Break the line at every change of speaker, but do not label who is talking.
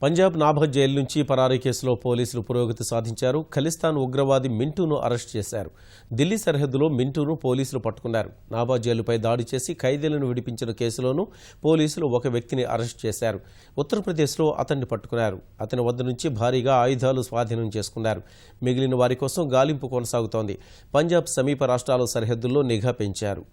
Punjab Nabha jail నుంచి పరారీ కేసులో పోలీసులు పురోగతి సాధించారు. ఖలిస్తాన్ ఉగ్రవాది మింటూను అరెస్ట్ చేశారు. ఢిల్లీ సరిహద్దులో మింటూను పోలీసులు పట్టుకున్నారు. నాభా జైలుపై దాడి చేసి ఖైదీలను విడిపించిన కేసులోనూ పోలీసులు ఒక వ్యక్తిని అరెస్ట్ చేశారు. ఉత్తరప్రదేశ్లో అతన్ని పట్టుకున్నారు. అతని వద్ద నుంచి భారీగా ఆయుధాలు స్వాధీనం చేసుకున్నారు. మిగిలిన వారి కోసం గాలింపు కొనసాగుతోంది. పంజాబ్ సమీప రాష్ట్రాల సరిహద్దుల్లో నిఘా పెంచారు.